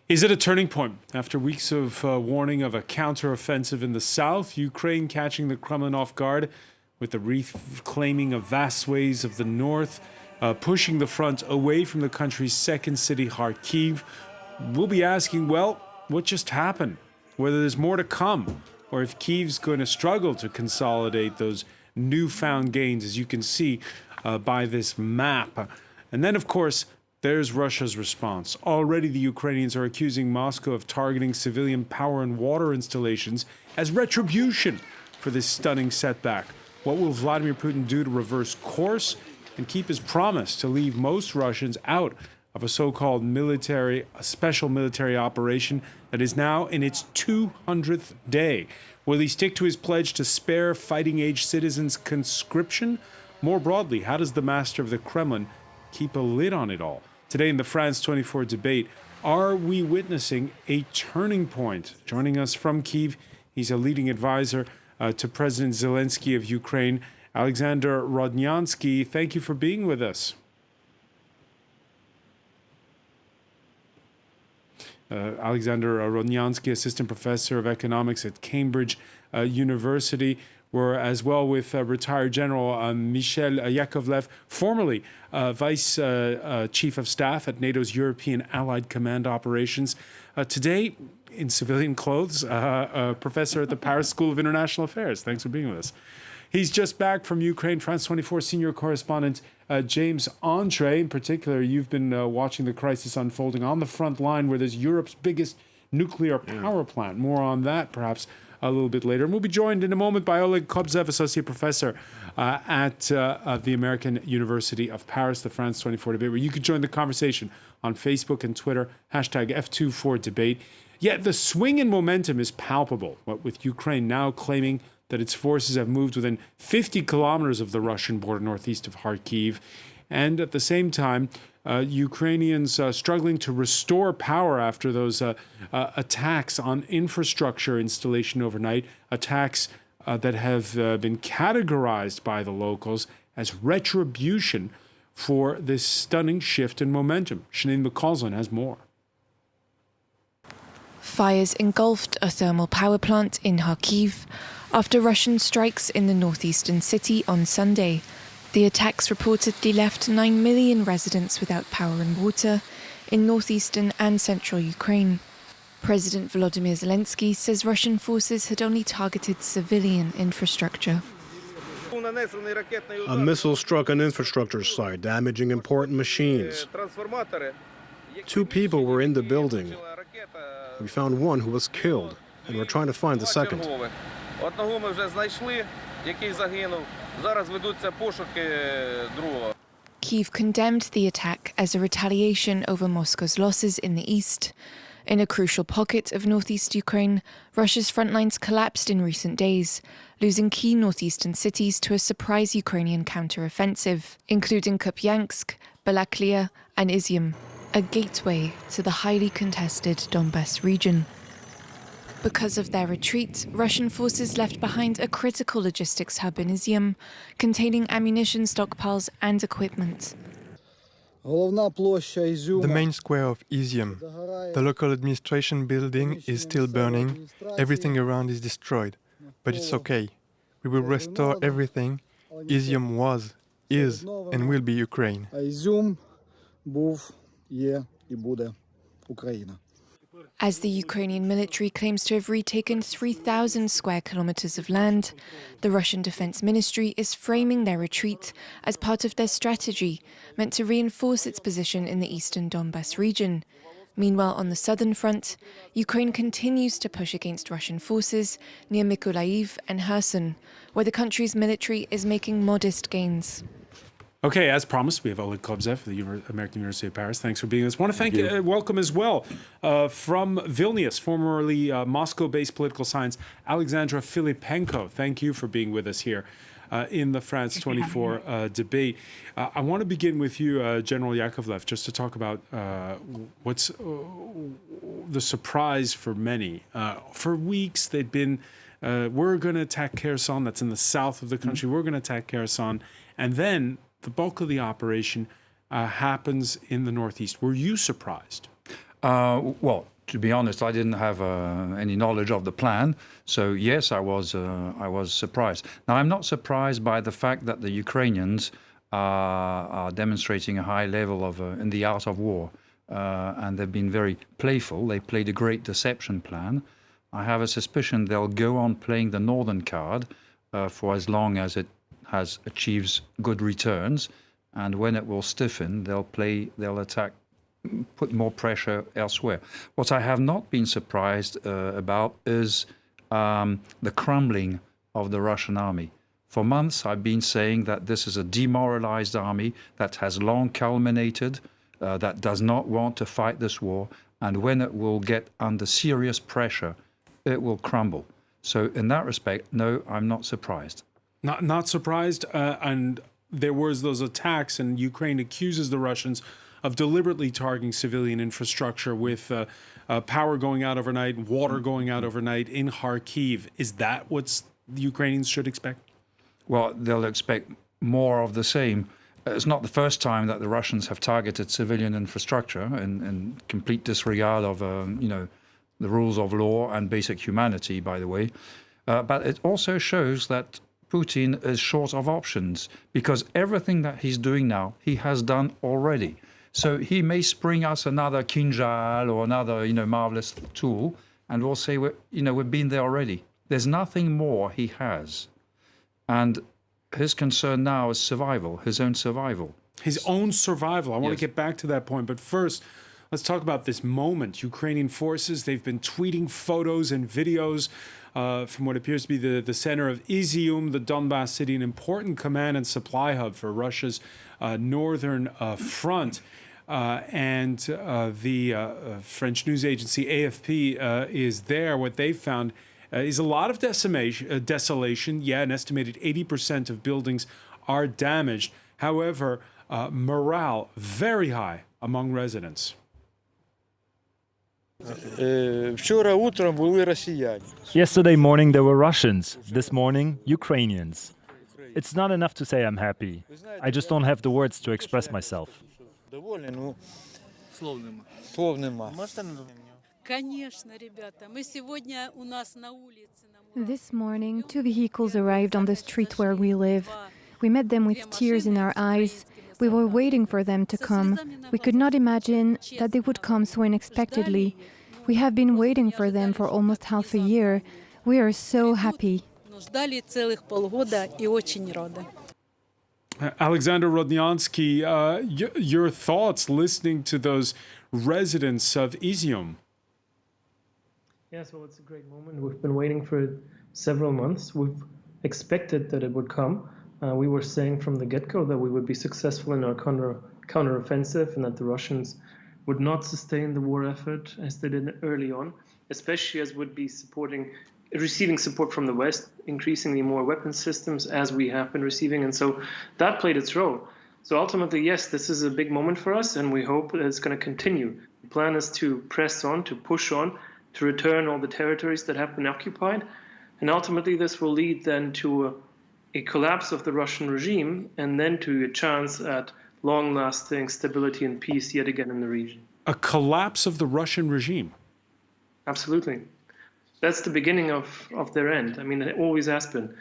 Is it a turning point? After weeks of warning of a counteroffensive in the south, Ukraine catching the Kremlin off guard with the reclaiming of vast swathes of the north, pushing the front away from the country's second city, Kharkiv. We'll be asking, well, what just happened? Whether there's more to come, or if Kyiv's going to struggle to consolidate those newfound gains, as you can see by this map. And then, of course, there's Russia's response. Already the Ukrainians are accusing Moscow of targeting civilian power and water installations as retribution for this stunning setback. What will Vladimir Putin do to reverse course and keep his promise to leave most Russians out of a so-called special military operation that is now in its 200th day? Will he stick to his pledge to spare fighting-age citizens conscription? More broadly, how does the master of the Kremlin keep a lid on it all? Today in the France 24 debate, are we witnessing a turning point? Joining us from Kyiv, he's a leading advisor to President Zelensky of Ukraine, Alexander Rodnyansky. Thank you for being with us. Alexander Rodnyansky, assistant professor of economics at Cambridge University. We're as well with retired General Michel Yakovlev, formerly Vice Chief of Staff at NATO's European Allied Command Operations. Today, in civilian clothes, a professor at the Paris School of International Affairs. Thanks for being with us. He's just back from Ukraine. France 24 senior correspondent James Andre. In particular, you've been watching the crisis unfolding on the front line where there's Europe's biggest nuclear power plant. More on that, perhaps, a little bit later. And we'll be joined in a moment by Oleg Kobzev, associate professor at the American University of Paris, the France 24 debate, where you can join the conversation on Facebook and Twitter, hashtag F24debate. Yet the swing in momentum is palpable, with Ukraine now claiming that its forces have moved within 50 kilometers of the Russian border northeast of Kharkiv. And at the same time, Ukrainians struggling to restore power after those attacks on infrastructure installation overnight, attacks that have been categorized by the locals as retribution for this stunning shift in momentum. Shanine McCausland has more. Fires engulfed a thermal power plant in Kharkiv after Russian strikes in the northeastern city on Sunday. The attacks reportedly left 9 million residents without power and water in northeastern and central Ukraine. President Volodymyr Zelensky says Russian forces had only targeted civilian infrastructure. A missile struck an infrastructure site, damaging important machines. 2 people were in the building. We found one who was killed, and we're trying to find the second. Kyiv condemned the attack as a retaliation over Moscow's losses in the east. In a crucial pocket of northeast Ukraine, Russia's front lines collapsed in recent days, losing key northeastern cities to a surprise Ukrainian counter-offensive, including Kupiansk, Balaklia and Izium, a gateway to the highly contested Donbas region. Because of their retreat, Russian forces left behind a critical logistics hub in Izium, containing ammunition stockpiles and equipment. The main square of Izium, the local administration building, is still burning. Everything around is destroyed. But it's okay. We will restore everything. Izium was, is, and will be Ukraine. As the Ukrainian military claims to have retaken 3,000 square kilometers of land, the Russian Defense Ministry is framing their retreat as part of their strategy meant to reinforce its position in the eastern Donbas region. Meanwhile, on the southern front, Ukraine continues to push against Russian forces near Mykolaiv and Kherson, where the country's military is making modest gains. Okay, as promised, we have Oleg Kobzev of the American University of Paris. Thanks for being with us. I want to thank welcome as well from Vilnius, formerly Moscow-based political science, Alexandra Filipenko. Thank you for being with us here in the France 24 debate. I want to begin with you, General Yakovlev, just to talk about what's the surprise for many. For weeks, they'd been, we're going to attack Kherson, that's in the south of the country, we're going to attack Kherson, and then the bulk of the operation happens in the northeast. Were you surprised? Well, to be honest, I didn't have any knowledge of the plan. So yes, I was surprised. Now, I'm not surprised by the fact that the Ukrainians are demonstrating a high level of in the art of war, and they've been very playful. They played a great deception plan. I have a suspicion they'll go on playing the northern card for as long as it achieves good returns, and when it will stiffen, they'll attack, put more pressure elsewhere. What I have not been surprised about is the crumbling of the Russian army. For months, I've been saying that this is a demoralized army that has long culminated, that does not want to fight this war, and when it will get under serious pressure, it will crumble. So in that respect, no, I'm not surprised. Not surprised, and there was those attacks, and Ukraine accuses the Russians of deliberately targeting civilian infrastructure with power going out overnight, water going out overnight in Kharkiv. Is that what the Ukrainians should expect? Well, they'll expect more of the same. It's not the first time that the Russians have targeted civilian infrastructure in complete disregard of, the rules of law and basic humanity, by the way. But it also shows that Putin is short of options, because everything that he's doing now, he has done already. So he may spring us another Kinjal or another, marvelous tool, and we'll say, we've been there already. There's nothing more he has. And his concern now is survival, his own survival. His own survival. I want Yes. to get back to that point. But first, let's talk about this moment. Ukrainian forces, they've been tweeting photos and videos from what appears to be the center of Izium, the Donbass city, an important command and supply hub for Russia's northern front. And the French news agency AFP is there. What they found is a lot of desolation. Yeah, an estimated 80% of buildings are damaged. However, morale very high among residents. Yesterday morning there were Russians, this morning Ukrainians. It's not enough to say I'm happy. I just don't have the words to express myself. This morning, 2 vehicles arrived on the street where we live. We met them with tears in our eyes. We were waiting for them to come. We could not imagine that they would come so unexpectedly. We have been waiting for them for almost half a year. We are so happy. Alexander Rodnyansky, your thoughts listening to those residents of Izium? Yes, well, it's a great moment. We've been waiting for it several months. We've expected that it would come. We were saying from the get-go that we would be successful in our counter-offensive and that the Russians would not sustain the war effort as they did early on, especially as would be receiving support from the West, increasingly more weapon systems as we have been receiving. And so that played its role. So ultimately, yes, this is a big moment for us, and we hope that it's going to continue. The plan is to press on, to push on, to return all the territories that have been occupied. And ultimately, this will lead then to a collapse of the Russian regime, and then to a chance at long-lasting stability and peace yet again in the region. A collapse of the Russian regime? Absolutely. That's the beginning of their end. I mean, it always has been.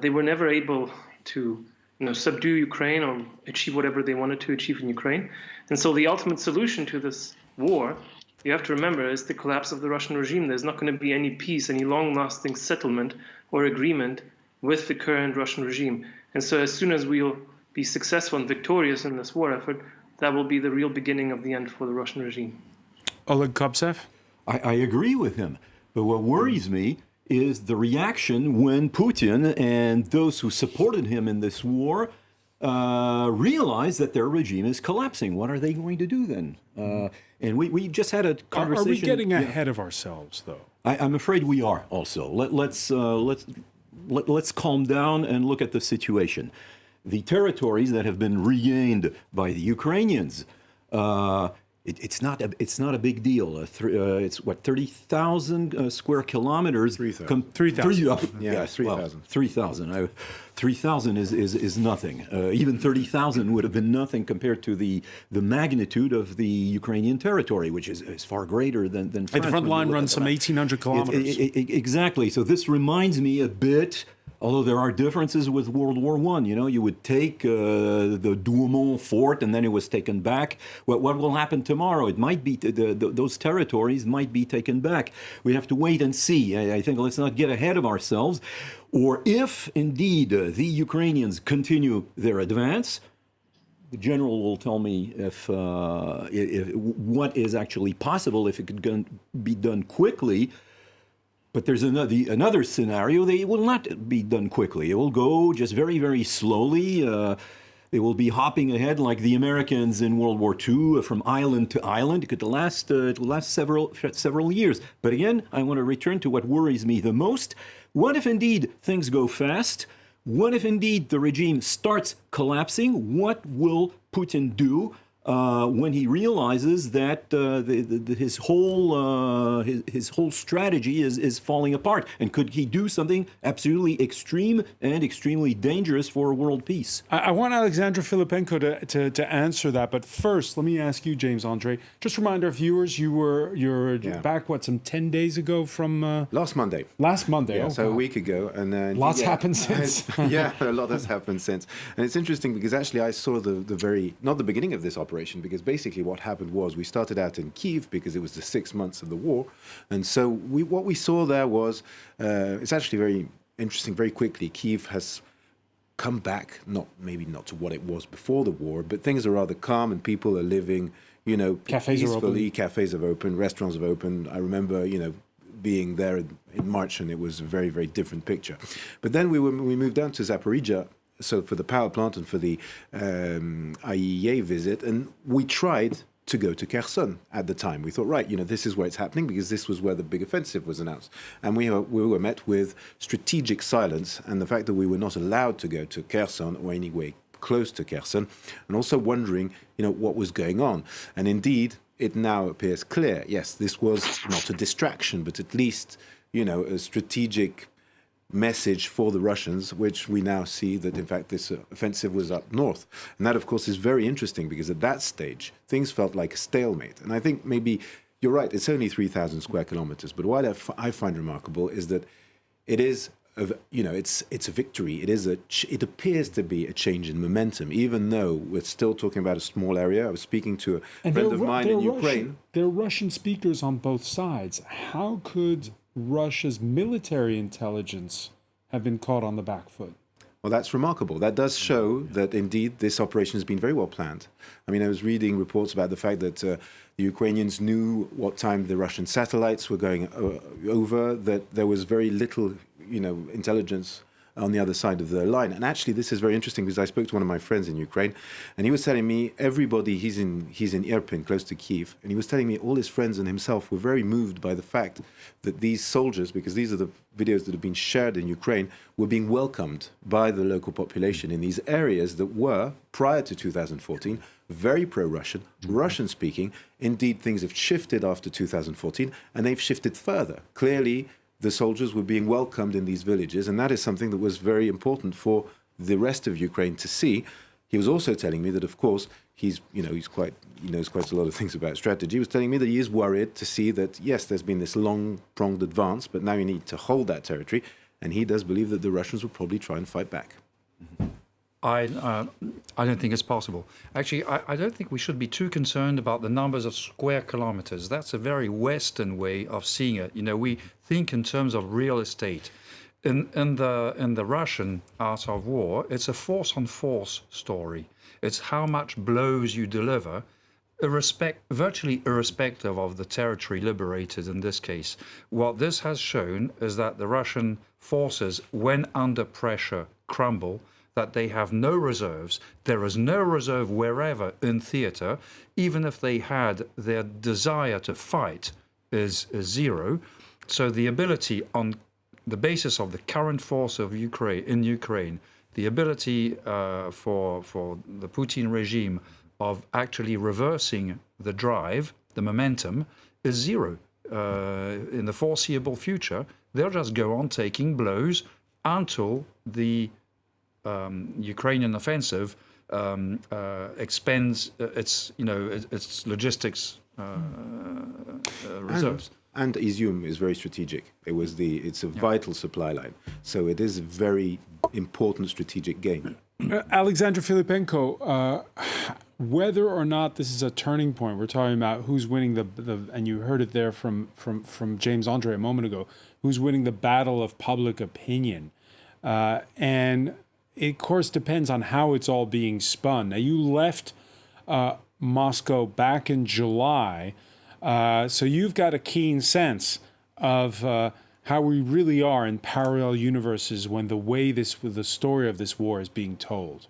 They were never able to subdue Ukraine or achieve whatever they wanted to achieve in Ukraine. And so the ultimate solution to this war, you have to remember, is the collapse of the Russian regime. There's not going to be any peace, any long-lasting settlement or agreement with the current Russian regime. And so as soon as we'll be successful and victorious in this war effort, that will be the real beginning of the end for the Russian regime. Oleg Kopsev? I agree with him. But what worries me is the reaction when Putin and those who supported him in this war realize that their regime is collapsing. What are they going to do then? And we just had a conversation. Are we getting ahead of ourselves, though? I'm afraid we are also. Let's calm down and look at the situation. The territories that have been regained by the Ukrainians, it's not a big deal. It's what, 30,000 square kilometers. 3,000. 3,000. Yeah, 3,000. 3,000. 3,000 is nothing. Even 30,000 would have been nothing compared to the magnitude of the Ukrainian territory, which is far greater than France. And the front line runs some 1,800 kilometers. Exactly. So this reminds me a bit. Although there are differences with World War I, you would take the Douaumont fort and then it was taken back. What will happen tomorrow? It might be those territories might be taken back. We have to wait and see. I think let's not get ahead of ourselves. Or if indeed the Ukrainians continue their advance, the general will tell me if what is actually possible, if it could be done quickly. But there's another scenario. They will not be done quickly. It will go just very, very slowly. They will be hopping ahead like the Americans in World War II from island to island. It could last several years. But again, I want to return to what worries me the most. What if indeed things go fast? What if indeed the regime starts collapsing? What will Putin do when he realizes that his whole strategy is falling apart? And could he do something absolutely extreme and extremely dangerous for world peace? I want Alexandra Filipenko to answer that, but first, let me ask you, James Andre. Just remind our viewers, you're back some 10 days ago from last Monday. Last Monday, yeah, so a week ago, and lots happened since. Yeah, a lot has happened since, and it's interesting because actually I saw not the beginning of this operation, because basically what happened was we started out in Kyiv because it was the 6 months of the war, and so what we saw there was it's actually very interesting. Very quickly, Kyiv has come back, maybe not to what it was before the war, but things are rather calm and people are living, cafes peacefully. are open. Cafes have opened, restaurants have opened. I remember, being there in March, and it was a very, very different picture. But then we moved down to Zaporizhia, so for the power plant and for the IAEA visit, and we tried to go to Kherson at the time. We thought, right, this is where it's happening, because this was where the big offensive was announced. And we were met with strategic silence, and the fact that we were not allowed to go to Kherson or anywhere close to Kherson, and also wondering, what was going on. And indeed, it now appears clear, yes, this was not a distraction, but at least, a strategic message for the Russians, which we now see that in fact this offensive was up north. And that of course is very interesting, because at that stage things felt like a stalemate. And I think maybe you're right, it's only 3,000 square kilometers, but what I find remarkable is that it is it's a victory. It appears to be a change in momentum, even though we're still talking about a small area. I was speaking to a friend of mine in Ukraine. There are Russian speakers on both sides. How could Russia's military intelligence have been caught on the back foot? Well, that's remarkable. That does show that indeed this operation has been very well planned. I mean, I was reading reports about the fact that the Ukrainians knew what time the Russian satellites were going over, that there was very little, intelligence on the other side of the line. And actually, this is very interesting, because I spoke to one of my friends in Ukraine, and he was telling me he's in Irpin, close to Kyiv, and he was telling me all his friends and himself were very moved by the fact that these soldiers, because these are the videos that have been shared in Ukraine, were being welcomed by the local population in these areas that were, prior to 2014, very pro-Russian, Russian-speaking. Indeed, things have shifted after 2014, and they've shifted further. Clearly, the soldiers were being welcomed in these villages, and that is something that was very important for the rest of Ukraine to see. He was also telling me that, of course, he knows quite a lot of things about strategy. He was telling me that he is worried to see that, yes, there's been this long-pronged advance, but now you need to hold that territory, and he does believe that the Russians will probably try and fight back. I don't think it's possible. Actually, I don't think we should be too concerned about the numbers of square kilometers. That's a very Western way of seeing it. We think in terms of real estate. In the Russian art of war, it's a force-on-force story. It's how much blows you deliver, virtually irrespective of the territory liberated in this case. What this has shown is that the Russian forces, when under pressure, crumble, that they have no reserves. There is no reserve wherever in theater. Even if they had, their desire to fight is zero. So the ability, on the basis of the current force of Ukraine, the ability for the Putin regime of actually reversing the drive, the momentum, is zero. In the foreseeable future, they'll just go on taking blows until the Ukrainian offensive expends its logistics reserves. And Izium is very strategic. It's a vital supply line. So it is a very important strategic gain. Alexander Filipenko, whether or not this is a turning point, we're talking about who's winning and you heard it there from James Andre a moment ago, who's winning the battle of public opinion. And it, of course, depends on how it's all being spun. Now, you left Moscow back in July, so you've got a keen sense of how we really are in parallel universes when the story of this war is being told.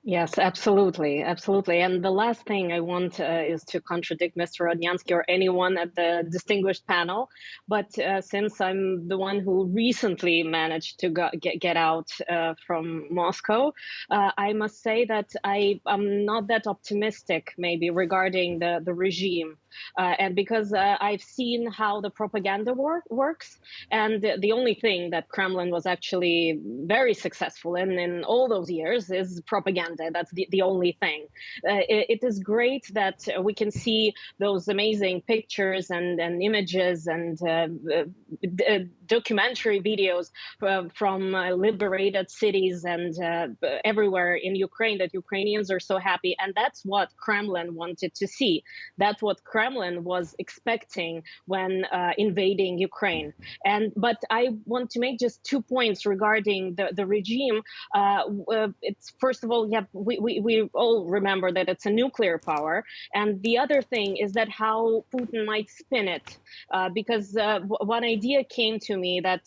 Yes, absolutely, absolutely. And the last thing I want is to contradict Mr. Rodnyansky or anyone at the distinguished panel. But since I'm the one who recently managed to get out from Moscow, I must say that I'm not that optimistic, maybe, regarding the regime. And because I've seen how the propaganda works, and the only thing that Kremlin was actually very successful in all those years is propaganda. That's the only thing. It is great that we can see those amazing pictures and images and documentary videos from liberated cities and everywhere in Ukraine, that Ukrainians are so happy. And that's what Kremlin wanted to see. That's what Kremlin was expecting when invading Ukraine. But I want to make just 2 points regarding the regime. It's first of all, we all remember that it's a nuclear power. And the other thing is that how Putin might spin it. Because one idea came to me that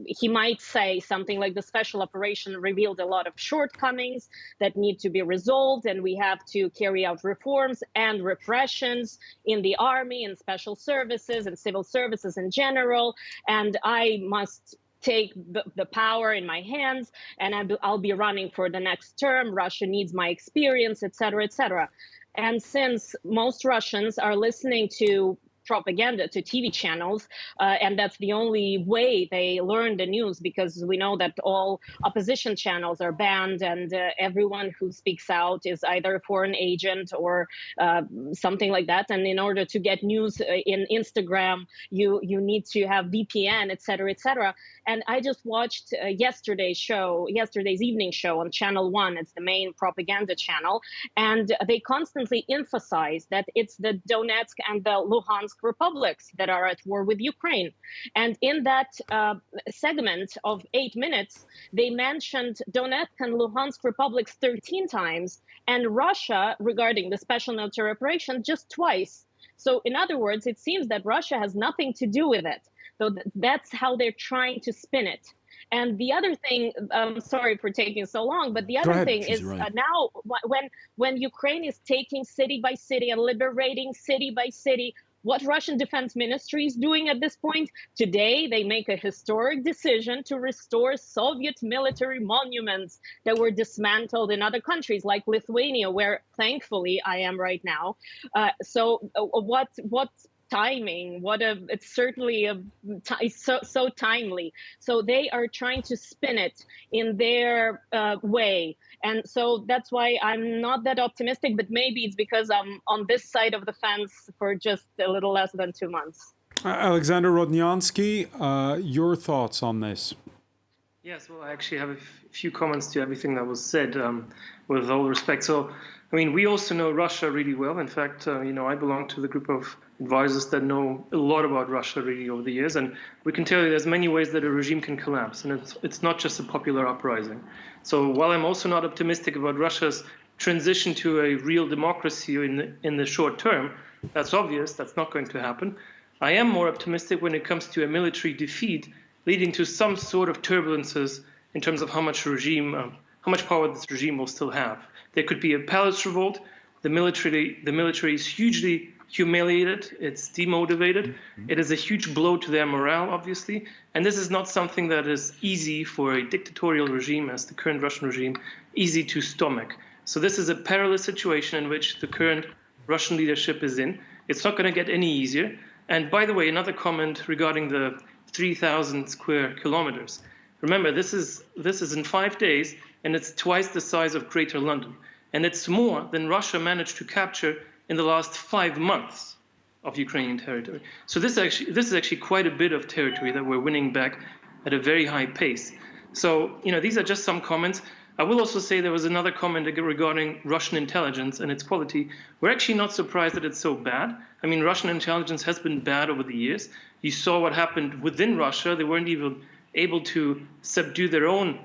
he might say something like the special operation revealed a lot of shortcomings that need to be resolved, and we have to carry out reforms and repressions in the army and special services and civil services in general. And I must take the power in my hands, and I'll be running for the next term. Russia needs my experience, etc., etc. And since most Russians are listening to propaganda, to TV channels, and that's the only way they learn the news, because we know that all opposition channels are banned, and everyone who speaks out is either a foreign agent or something like that. And in order to get news in Instagram, you need to have VPN, etc., etc. And I just watched yesterday's evening show on Channel 1. It's the main propaganda channel, and they constantly emphasize that it's the Donetsk and the Luhansk republics that are at war with Ukraine. And in that segment of 8 minutes, they mentioned Donetsk and Luhansk republics 13 times, and Russia, regarding the special military operation, just twice. So in other words, it seems that Russia has nothing to do with it. So that's how they're trying to spin it. And the other thing, I'm sorry for taking so long, but the other thing is now when Ukraine is taking city by city and liberating city by city, what Russian Defense Ministry is doing at this point? Today, they make a historic decision to restore Soviet military monuments that were dismantled in other countries like Lithuania, where thankfully I am right now. So what timing, it's certainly so timely. So they are trying to spin it in their way. And so that's why I'm not that optimistic, but maybe it's because I'm on this side of the fence for just a little less than 2 months. Alexander Rodnyansky, your thoughts on this? Yes, well, I actually have a few comments to everything that was said, with all respect. So, I mean, we also know Russia really well. In fact, I belong to the group of advisors that know a lot about Russia really over the years. And we can tell you there's many ways that a regime can collapse. And it's not just a popular uprising. So while I'm also not optimistic about Russia's transition to a real democracy in the short term, that's obvious, that's not going to happen. I am more optimistic when it comes to a military defeat leading to some sort of turbulences in terms of how much power this regime will still have. There could be a palace revolt. The military is hugely humiliated. It's demotivated. It is a huge blow to their morale, obviously. And this is not something that is easy for a dictatorial regime, as the current Russian regime, easy to stomach. So this is a perilous situation in which the current Russian leadership is in. It's not going to get any easier. And by the way, another comment regarding the 3,000 square kilometers. Remember, this is in 5 days, and it's twice the size of Greater London. And it's more than Russia managed to capture in the last 5 months of Ukrainian territory. So this is actually quite a bit of territory that we're winning back at a very high pace. So, these are just some comments. I will also say there was another comment regarding Russian intelligence and its quality. We're actually not surprised that it's so bad. I mean, Russian intelligence has been bad over the years. You saw what happened within Russia. They weren't even able to subdue their own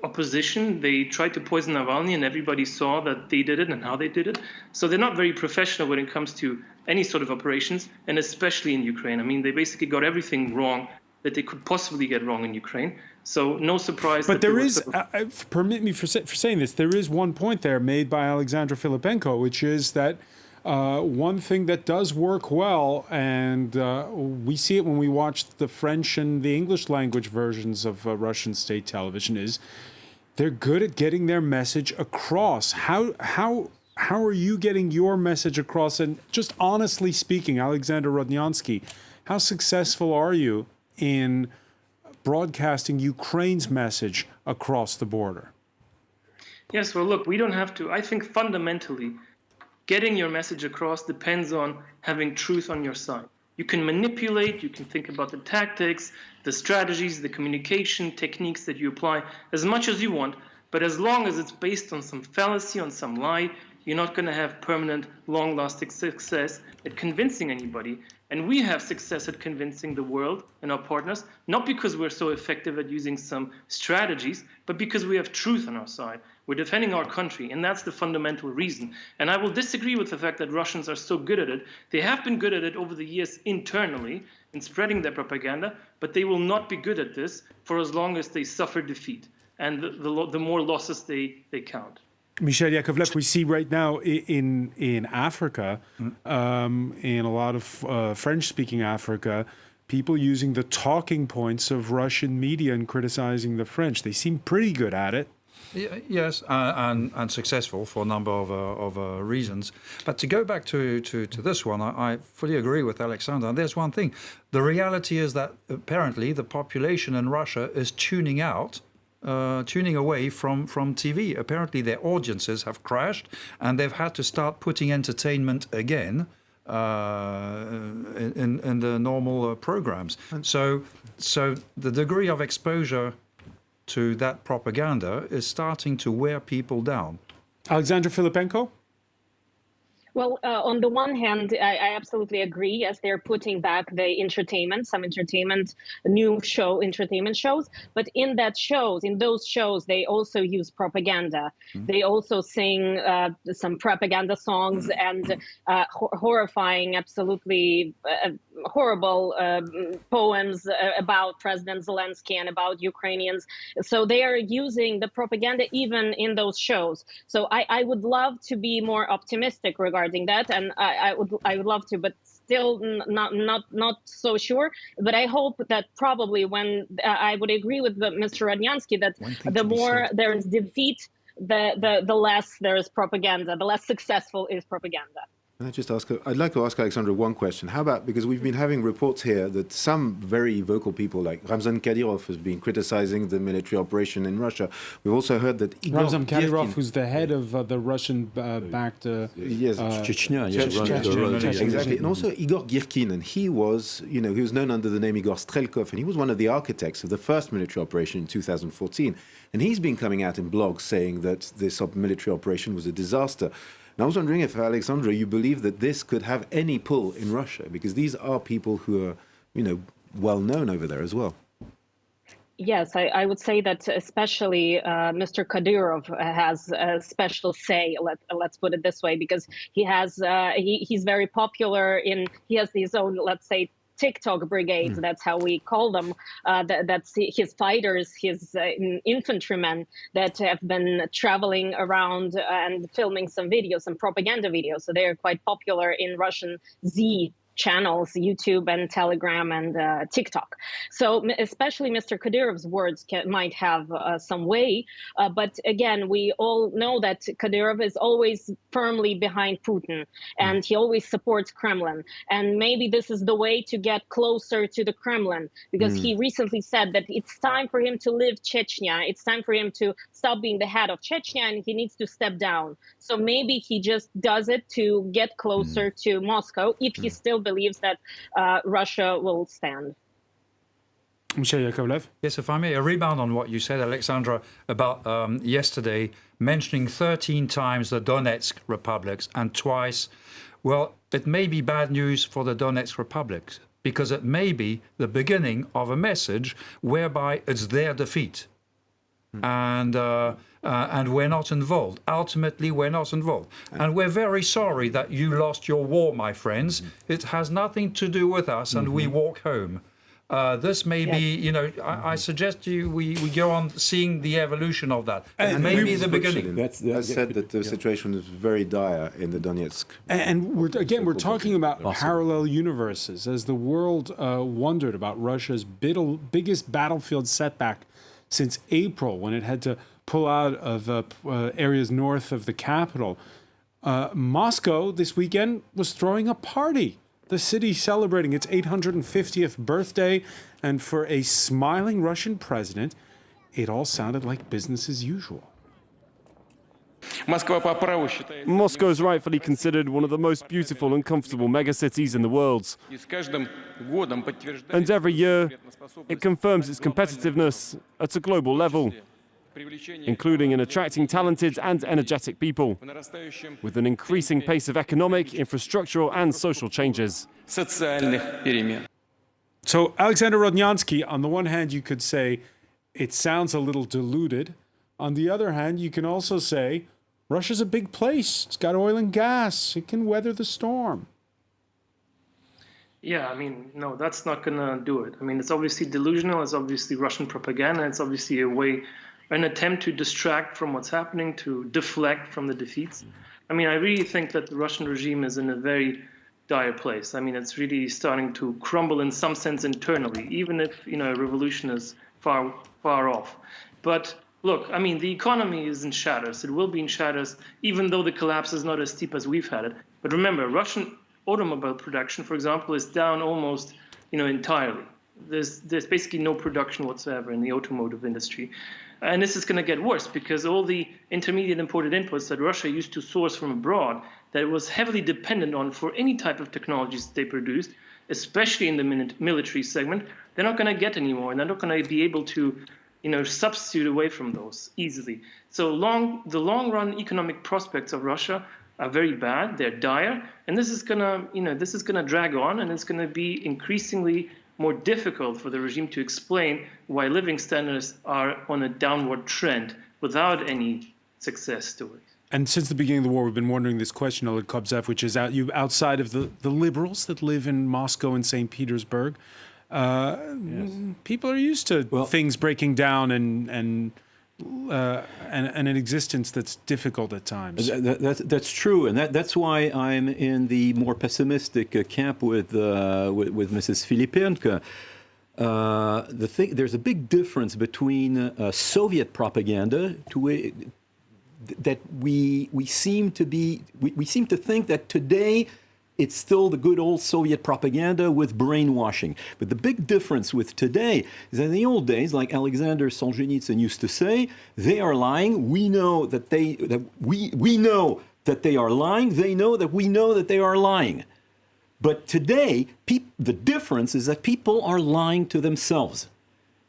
opposition. They tried to poison Navalny, and everybody saw that they did it and how they did it. So they're not very professional when it comes to any sort of operations, and especially in Ukraine. I mean, they basically got everything wrong that they could possibly get wrong in Ukraine. So no surprise. But there is, permit me for saying this, there is one point there made by Alexander Filipenko, which is that one thing that does work well, and we see it when we watch the French and the English language versions of Russian state television, is they're good at getting their message across. How are you getting your message across? And just honestly speaking, Alexander Rodnyansky, how successful are you in broadcasting Ukraine's message across the border? Yes, well, look, we don't have to. I think fundamentally, getting your message across depends on having truth on your side. You can manipulate, you can think about the tactics, the strategies, the communication techniques that you apply as much as you want, but as long as it's based on some fallacy, on some lie, you're not going to have permanent, long-lasting success at convincing anybody. And we have success at convincing the world and our partners, not because we're so effective at using some strategies, but because we have truth on our side. We're defending our country, and that's the fundamental reason. And I will disagree with the fact that Russians are so good at it. They have been good at it over the years internally in spreading their propaganda, but they will not be good at this for as long as they suffer defeat and the more losses they count. Michel Yakovlev, we see right now in Africa, in a lot of French-speaking Africa, people using the talking points of Russian media and criticizing the French. They seem pretty good at it. Yes, and successful for a number of reasons. But to go back to this one, I fully agree with Alexander. And there's one thing. The reality is that apparently the population in Russia is tuning away from TV. Apparently their audiences have crashed, and they've had to start putting entertainment again in the normal programs. So the degree of exposure to that propaganda is starting to wear people down. Alexander Filipenko? Well, on the one hand, I absolutely agree. Yes, they're putting back the entertainment, some entertainment, entertainment shows. But in those shows, they also use propaganda. They also sing some propaganda songs and horrifying, absolutely horrible poems about President Zelensky and about Ukrainians. So they are using the propaganda even in those shows. So I would love to be more optimistic regarding that, and I would love to, but still not so sure. But I hope that probably when I would agree with Mr. Rodnyansky that the more there is defeat, the less there is propaganda, the less successful is propaganda. I'd like to ask Alexandra one question. How about, because we've been having reports here that some very vocal people like Ramzan Kadyrov has been criticizing the military operation in Russia. We've also heard that Ramzan Kadyrov, who's the head of the Russian-backed Chechnya, exactly, and also Igor Girkin, and he was known under the name Igor Strelkov, and he was one of the architects of the first military operation in 2014, and he's been coming out in blogs saying that this military operation was a disaster. And I was wondering if, Alexandra, you believe that this could have any pull in Russia, because these are people who are, well known over there as well. Yes, I would say that especially Mr. Kadyrov has a special say. Let's put it this way, because he's very popular he has his own, let's say, TikTok brigades, that's how we call them. That's his fighters, his infantrymen that have been traveling around and filming some videos, some propaganda videos. So they are quite popular in Russian Z channels, YouTube and Telegram and TikTok. So especially Mr. Kadyrov's words might have some weight. But again, we all know that Kadyrov is always firmly behind Putin, and he always supports Kremlin. And maybe this is the way to get closer to the Kremlin, because he recently said that it's time for him to leave Chechnya. It's time for him to stop being the head of Chechnya, and he needs to step down. So maybe he just does it to get closer to Moscow, if he still believes that Russia will stand. Michel Yakovlev? Yes, if I may, a rebound on what you said, Alexandra, about yesterday, mentioning 13 times the Donetsk republics and twice. Well, it may be bad news for the Donetsk republics, because it may be the beginning of a message whereby it's their defeat. And we're not involved. Ultimately, we're not involved. And we're very sorry that you lost your war, my friends. It has nothing to do with us, and we walk home. This may be, you know, I suggest we go on seeing the evolution of that. And maybe the beginning. That's said that the situation is very dire in the Donetsk. And we're talking about parallel universes as the world wondered about Russia's biggest battlefield setback since April, when it had to pull out of areas north of the capital. Moscow this weekend was throwing a party. The city celebrating its 850th birthday, and for a smiling Russian president, it all sounded like business as usual. Moscow is rightfully considered one of the most beautiful and comfortable megacities in the world. And every year, it confirms its competitiveness at a global level, including in attracting talented and energetic people, with an increasing pace of economic, infrastructural and social changes. So Alexander Rodnyansky, on the one hand, you could say it sounds a little diluted. On the other hand, you can also say Russia's a big place. It's got oil and gas. It can weather the storm. Yeah, I mean, no, that's not going to do it. I mean, it's obviously delusional. It's obviously Russian propaganda. It's obviously an attempt to distract from what's happening, to deflect from the defeats. I mean, I really think that the Russian regime is in a very dire place. I mean, it's really starting to crumble in some sense internally, even if, you know, a revolution is far off. But look, I mean, the economy is in shatters. It will be in shatters, even though the collapse is not as steep as we've had it. But remember, Russian automobile production, for example, is down almost, you know, entirely. There's basically no production whatsoever in the automotive industry. And this is going to get worse because all the intermediate imported inputs that Russia used to source from abroad, that it was heavily dependent on for any type of technologies they produced, especially in the military segment, they're not going to get anymore, and they're not going to be able to, you know, substitute away from those easily. So the long-run economic prospects of Russia are very bad. They're dire, and this is going to drag on, and it's going to be increasingly more difficult for the regime to explain why living standards are on a downward trend without any success stories. And since the beginning of the war, we've been wondering this question, Oleg Kobzev, which is outside of the liberals that live in Moscow and St. Petersburg. People are used to things breaking down and an existence that's difficult at times. That's true, and that's why I'm in the more pessimistic camp with Mrs. Filipenko. There's a big difference between Soviet propaganda that we seem to think that today it's still the good old Soviet propaganda with brainwashing. But the big difference with today is that in the old days, like Alexander Solzhenitsyn used to say, they are lying. We know that we know that they are lying. They know that we know that they are lying. But today, the difference is that people are lying to themselves.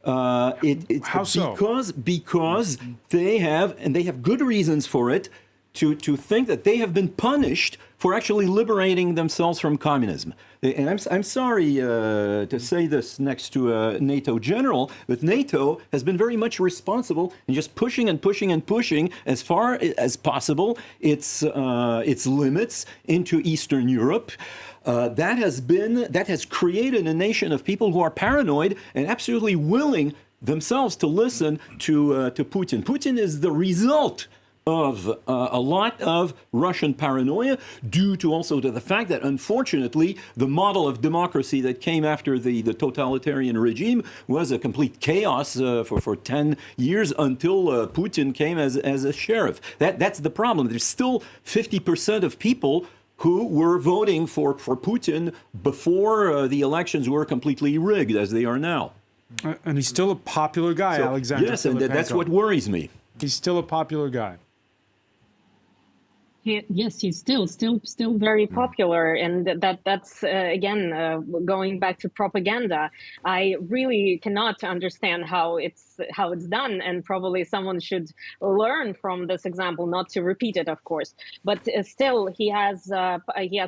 It's How so? Because they have good reasons for it, to think that they have been punished for actually liberating themselves from communism. And I'm sorry to say this next to a NATO general, but NATO has been very much responsible in just pushing and pushing and pushing as far as possible its limits into Eastern Europe. That has created a nation of people who are paranoid and absolutely willing themselves to listen to Putin. Putin is the result of a lot of Russian paranoia, due to also to the fact that, unfortunately, the model of democracy that came after the totalitarian regime was a complete chaos for 10 years until Putin came as a sheriff. That's the problem. There's still 50% of people who were voting for Putin before the elections were completely rigged, as they are now. And he's still a popular guy, Alexander. Yes, and that's what worries me. He's still a popular guy. Yes, he's still very popular, and that's again going back to propaganda. I really cannot understand how it's done, and probably someone should learn from this example, not to repeat it, of course. But still, he has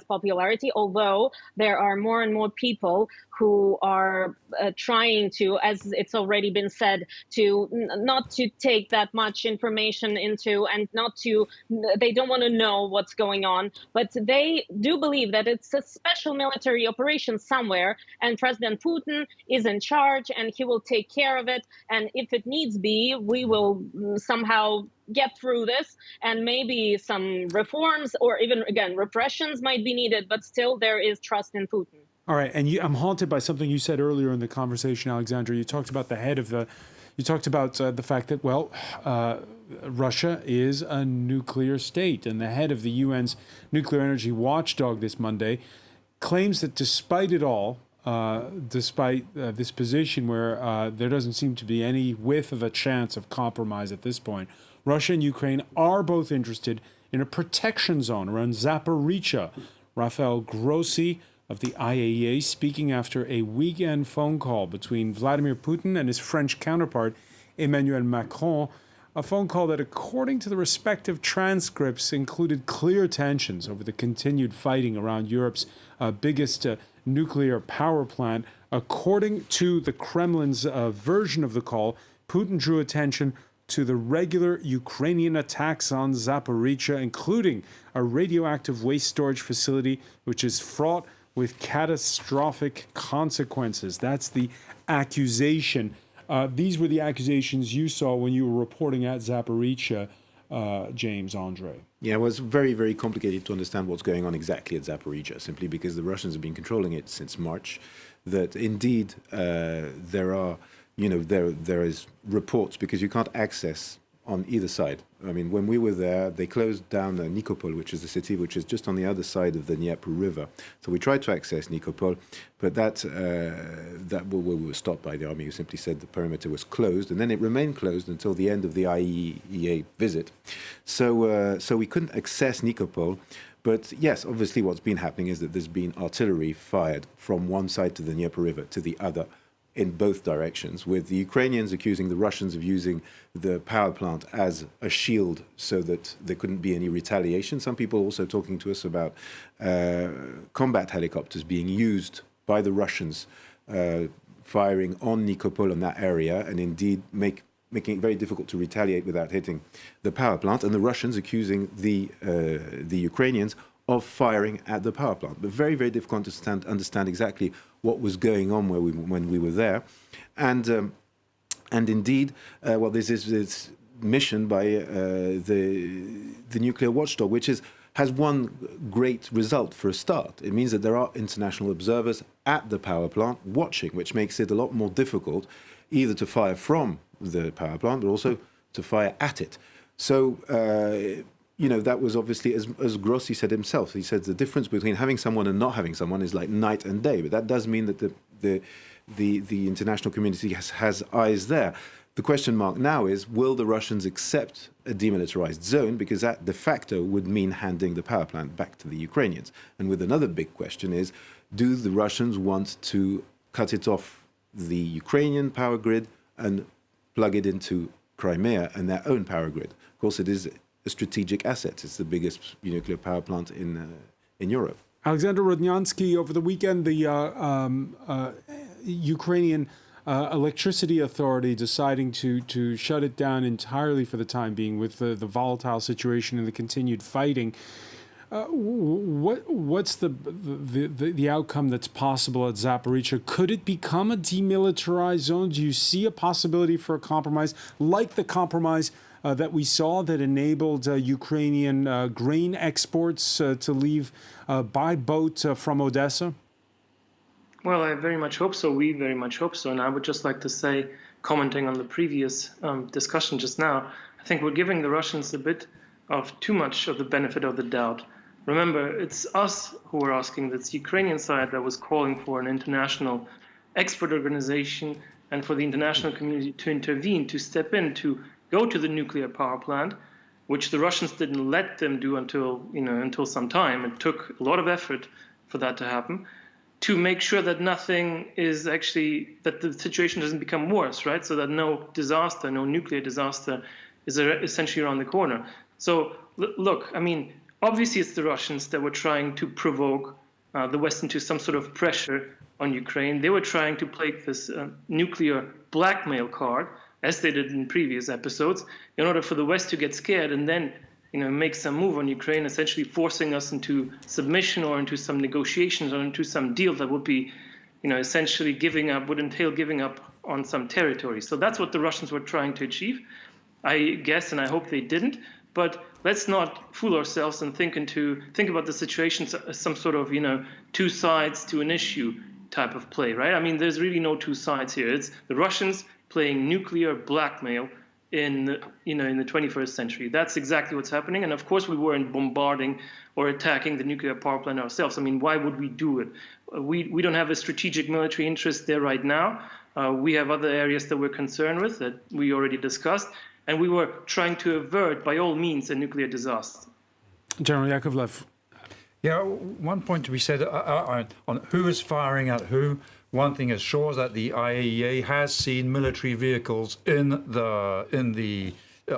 popularity. Although there are more and more people who are trying to, as it's already been said, to not to take that much information into, and they don't want to know what's going on, but they do believe that it's a special military operation somewhere, and President Putin is in charge, and he will take care of it. And if it needs be, we will somehow get through this, and maybe some reforms or even, again, repressions might be needed, but still there is trust in Putin. All right, and I'm haunted by something you said earlier in the conversation, Alexandra. You talked about you talked about the fact that, Russia is a nuclear state, and the head of the UN's nuclear energy watchdog this Monday claims that despite it all, despite this position where there doesn't seem to be any whiff of a chance of compromise at this point, Russia and Ukraine are both interested in a protection zone around Zaporizhzhia. Rafael Grossi of the IAEA speaking after a weekend phone call between Vladimir Putin and his French counterpart, Emmanuel Macron, a phone call that, according to the respective transcripts, included clear tensions over the continued fighting around Europe's biggest nuclear power plant. According to the Kremlin's version of the call, Putin drew attention to the regular Ukrainian attacks on Zaporizhzhia, including a radioactive waste storage facility, which is fraught with catastrophic consequences. That's the accusation. These were the accusations you saw when you were reporting at Zaporizhzhia, James, Andre. Yeah, it was very, very complicated to understand what's going on exactly at Zaporizhzhia, simply because the Russians have been controlling it since March. That indeed there is reports, because you can't access on either side. I mean, when we were there, they closed down Nikopol, which is the city which is just on the other side of the Dnieper River. So we tried to access Nikopol, but we were stopped by the army, who simply said the perimeter was closed, and then it remained closed until the end of the IAEA visit. So we couldn't access Nikopol. But yes, obviously what's been happening is that there's been artillery fired from one side to the Dnieper River to the other, in both directions, with the Ukrainians accusing the Russians of using the power plant as a shield so that there couldn't be any retaliation. Some people also talking to us about combat helicopters being used by the Russians, firing on Nikopol in that area, and indeed making it very difficult to retaliate without hitting the power plant, and the Russians accusing the Ukrainians of firing at the power plant. But very, very difficult to understand exactly what was going on when we were there. And indeed, this is this mission by the nuclear watchdog, which has one great result for a start. It means that there are international observers at the power plant watching, which makes it a lot more difficult either to fire from the power plant, but also to fire at it. So, that was obviously, as Grossi said himself, he said the difference between having someone and not having someone is like night and day. But that does mean that the international community has eyes there. The question mark now is, will the Russians accept a demilitarized zone? Because that de facto would mean handing the power plant back to the Ukrainians. And with another big question is, do the Russians want to cut it off the Ukrainian power grid and plug it into Crimea and their own power grid? Of course, it is a strategic asset. It's the biggest nuclear power plant in Europe. Alexander Rodnyansky, over the weekend, the Ukrainian electricity authority deciding to shut it down entirely for the time being with the volatile situation and the continued fighting. What's the outcome that's possible at Zaporizhzhia? Could it become a demilitarized zone? Do you see a possibility for a compromise like the compromise that we saw that enabled Ukrainian grain exports to leave by boat from Odessa? Well, I very much hope so. We very much hope so. And I would just like to say, commenting on the previous discussion just now, I think we're giving the Russians a bit of too much of the benefit of the doubt. Remember, it's us who are asking, it's the Ukrainian side that was calling for an international expert organization and for the international community to intervene, to step in, to go to the nuclear power plant, which the Russians didn't let them do until some time. It took a lot of effort for that to happen, to make sure that nothing is actually, that the situation doesn't become worse, right? So that no disaster, no nuclear disaster is essentially around the corner. So look, I mean, obviously it's the Russians that were trying to provoke the West into some sort of pressure on Ukraine. They were trying to play this nuclear blackmail card, as they did in previous episodes, in order for the West to get scared and then make some move on Ukraine, essentially forcing us into submission or into some negotiations or into some deal that would be, essentially would entail giving up on some territory. So that's what the Russians were trying to achieve, I guess, and I hope they didn't. But let's not fool ourselves and think about the situation as some sort of, two sides to an issue type of play, right? I mean, there's really no two sides here. It's the Russians playing nuclear blackmail in the 21st century. That's exactly what's happening. And of course, we weren't bombarding or attacking the nuclear power plant ourselves. I mean, why would we do it? We don't have a strategic military interest there right now. We have other areas that we're concerned with that we already discussed. And we were trying to avert, by all means, a nuclear disaster. General Yakovlev. Yeah, one point to be said on who is firing at who. One thing is sure that the IAEA has seen military vehicles in the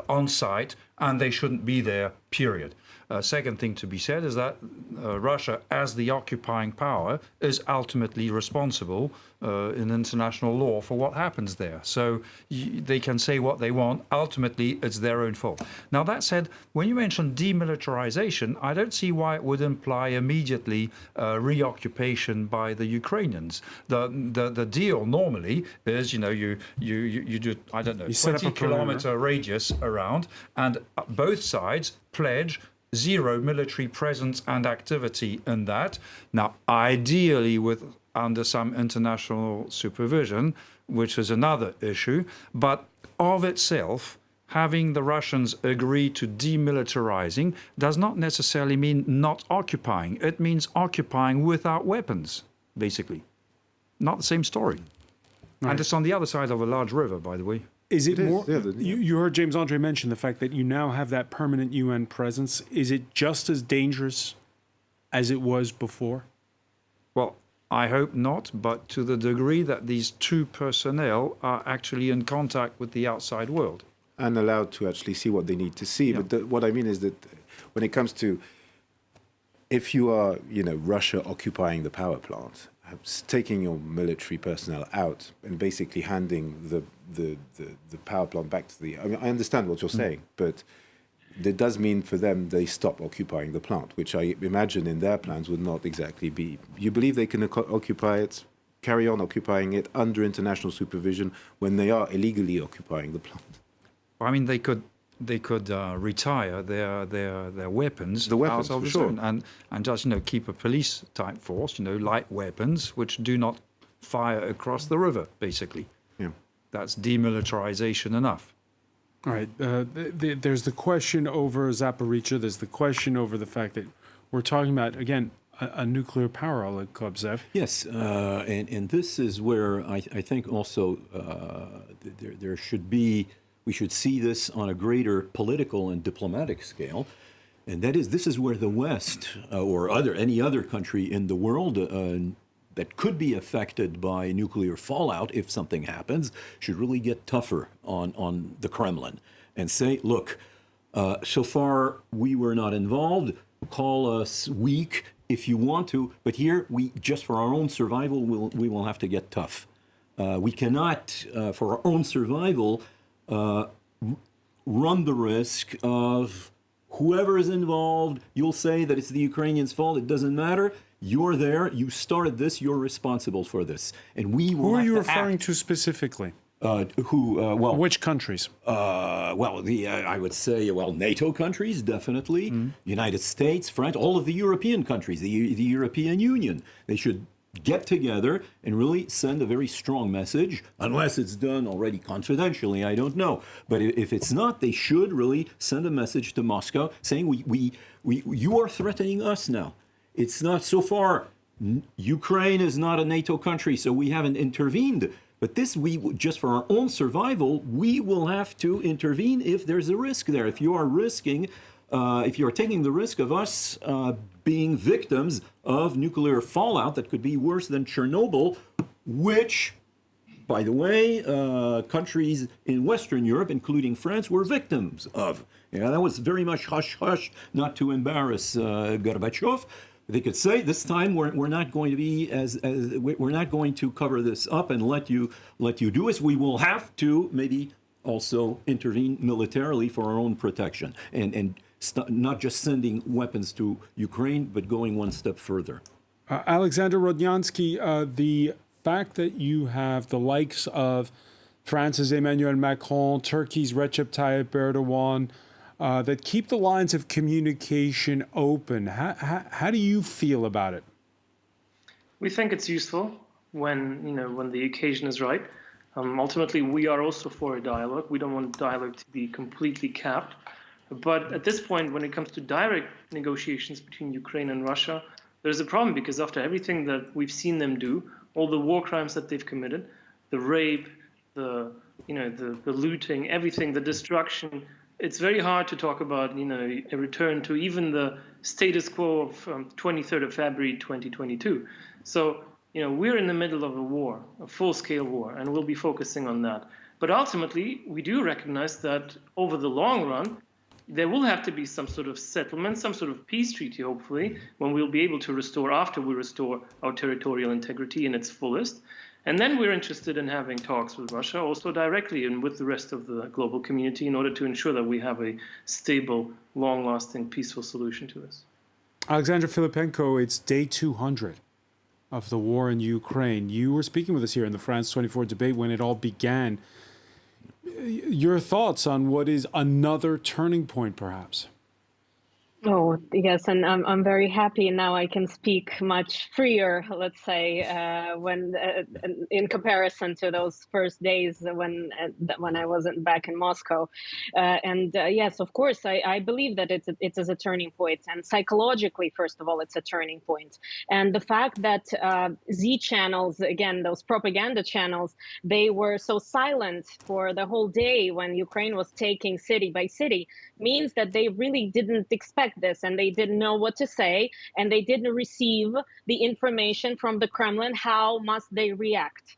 on site, and they shouldn't be there. Period. Second thing to be said is that Russia, as the occupying power, is ultimately responsible in international law for what happens there. So they can say what they want. Ultimately, it's their own fault. Now, that said, when you mention demilitarization, I don't see why it would imply immediately reoccupation by the Ukrainians. The deal normally is, you do, I don't know, 20-kilometer radius around, and both sides pledge zero military presence and activity in that. Now, ideally under some international supervision, which is another issue, but of itself, having the Russians agree to demilitarizing does not necessarily mean not occupying. It means occupying without weapons, basically. Not the same story. Right. And it's on the other side of a large river, by the way. Is it more? You heard James Andre mention the fact that you now have that permanent UN presence. Is it just as dangerous as it was before? Well, I hope not, but to the degree that these two personnel are actually in contact with the outside world. And allowed to actually see what they need to see. Yeah. But what I mean is that when it comes to, if you are, Russia occupying the power plant, taking your military personnel out and basically handing the power plant back to I mean, I understand what you're saying, but that does mean for them they stop occupying the plant, which I imagine in their plans would not exactly be. You believe they can occupy it, carry on occupying it under international supervision when they are illegally occupying the plant? I mean, they could retire their weapons. The weapons, out of for sure. And just keep a police type force, light weapons which do not fire across the river, basically. Yeah, that's demilitarization enough. All right. There's the question over Zaporizhzhia. There's the question over the fact that we're talking about, again, a nuclear power, Oleg Kobzev. Yes, and this is where I think also there should be. We should see this on a greater political and diplomatic scale, and this is where the West or any other country in the world that could be affected by nuclear fallout if something happens should really get tougher on the Kremlin and say, look, so far we were not involved. Call us weak if you want to, but here just for our own survival we will have to get tough. We cannot, for our own survival, run the risk of whoever is involved, you'll say that it's the Ukrainians' fault, it doesn't matter. You're there, you started this, you're responsible for this. And we will Who are have you to referring act. to specifically? Well, which countries? I would say, NATO countries, definitely. United States, France, all of the European countries, the European Union. They should get together and really send a very strong message, unless it's done already confidentially, I don't know. But if it's not, they should really send a message to Moscow saying, you are threatening us now. It's not so far. Ukraine is not a NATO country, so we haven't intervened. But this, just for our own survival, we will have to intervene if there's a risk there. If you are risking, if you are taking the risk of us being victims of nuclear fallout that could be worse than Chernobyl, which, by the way, countries in Western Europe, including France, were victims of. That was very much hush-hush, not to embarrass Gorbachev. They could say this time we're not going to be we're not going to cover this up and let you do this. We will have to maybe also intervene militarily for our own protection and not just sending weapons to Ukraine, but going one step further. Alexander Rodnyansky, the fact that you have the likes of France's Emmanuel Macron, Turkey's Recep Tayyip Erdogan, that keep the lines of communication open. How do you feel about it? We think it's useful when the occasion is right. Ultimately, we are also for a dialogue. We don't want dialogue to be completely capped. But at this point, when it comes to direct negotiations between Ukraine and Russia, there's a problem, because after everything that we've seen them do, all the war crimes that they've committed, the rape, the looting, everything, the destruction, it's very hard to talk about a return to even the status quo of 23rd of February 2022. So we're in the middle of a war, a full-scale war, and we'll be focusing on that. But ultimately, we do recognize that over the long run, there will have to be some sort of settlement, some sort of peace treaty, hopefully, when we'll be able to restore, after we restore our territorial integrity in its fullest. And then we're interested in having talks with Russia, also directly and with the rest of the global community, in order to ensure that we have a stable, long-lasting, peaceful solution to this. Alexander Filipenko, it's day 200 of the war in Ukraine. You were speaking with us here in the France 24 debate when it all began. Your thoughts on what is another turning point, perhaps? Oh, yes, and I'm very happy now. I can speak much freer, let's say, when in comparison to those first days when I wasn't back in Moscow. Yes, of course, I believe that it is a turning point, and psychologically, first of all, it's a turning point. And the fact that Z channels, again, those propaganda channels, they were so silent for the whole day when Ukraine was taking city by city, means that they really didn't expect this, and they didn't know what to say, and they didn't receive the information from the Kremlin. How must they react?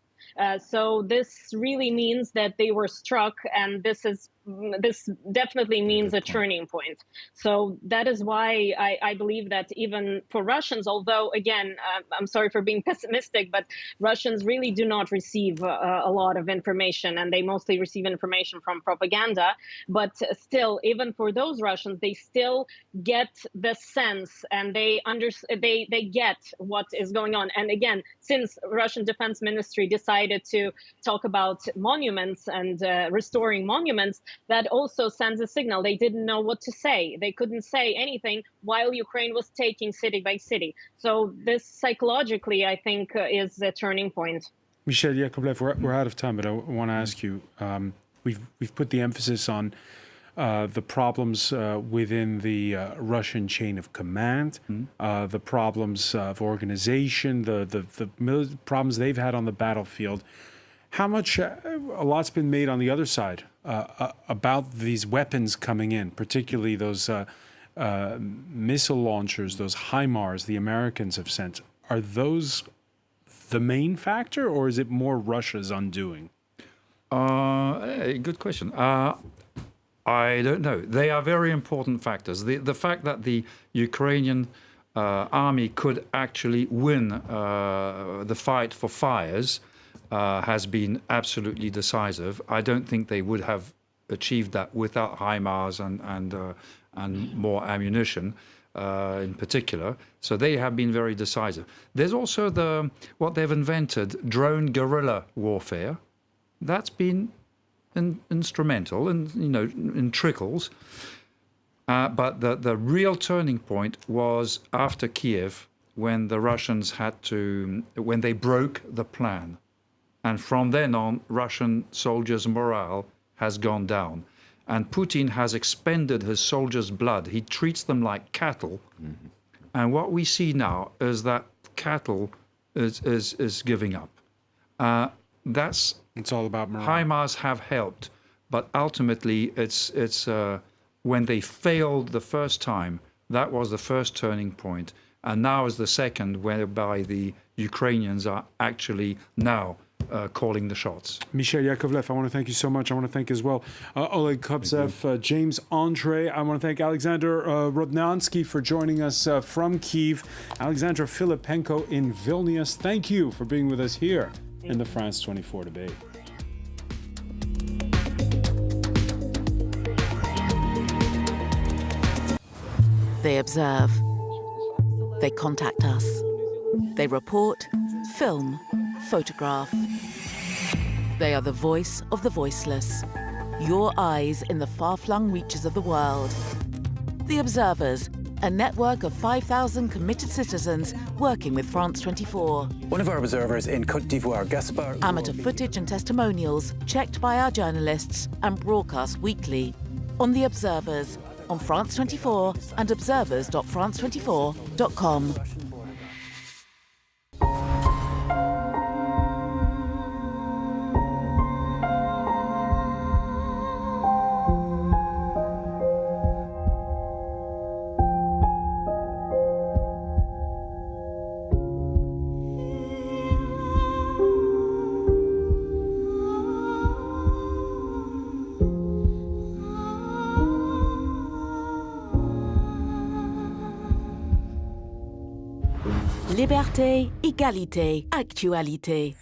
So this really means that they were struck, and this definitely means a turning point. So that is why I believe that even for Russians, although, again, I'm sorry for being pessimistic, but Russians really do not receive a lot of information, and they mostly receive information from propaganda. But still, even for those Russians, they still get the sense, and they get what is going on. And again, since Russian Defense Ministry decided to talk about monuments and restoring monuments, that also sends a signal. They didn't know what to say. They couldn't say anything while Ukraine was taking city by city. So this psychologically, I think, is a turning point. Michel Yakovlev, we're out of time, but I want to ask you, we've put the emphasis on the problems within the Russian chain of command, the problems of organization, the problems they've had on the battlefield. How much, a lot's been made on the other side about these weapons coming in, particularly those missile launchers, those HIMARS the Americans have sent. Are those the main factor, or is it more Russia's undoing? Good question. I don't know. They are very important factors. The fact that the Ukrainian army could actually win the fight for fires has been absolutely decisive. I don't think they would have achieved that without HIMARS and more ammunition in particular. So they have been very decisive. There's also what they've invented, drone guerrilla warfare, That's been instrumental and, in trickles. But the real turning point was after Kyiv, when the Russians when they broke the plan. And from then on, Russian soldiers' morale has gone down. And Putin has expended his soldiers' blood. He treats them like cattle. Mm-hmm. And what we see now is that cattle is giving up. It's all about morale. HIMARS have helped, but ultimately it's when they failed the first time, that was the first turning point. And now is the second, whereby the Ukrainians are actually now calling the shots. Michel Yakovlev, I want to thank you so much. I want to thank as well Oleg Kobzev, James Andre. I want to thank Alexander Rodnyansky for joining us from Kyiv, Alexandra Filipenko in Vilnius. Thank you for being with us here in the France 24 debate. They observe. They contact us. They report, film, photograph. They are the voice of the voiceless. Your eyes in the far-flung reaches of the world. The Observers, a network of 5,000 committed citizens working with France 24. One of our observers in Côte d'Ivoire, Gaspard. Amateur footage and testimonials checked by our journalists and broadcast weekly. On The Observers, on France 24 and observers.france24.com. Liberté, égalité, actualité.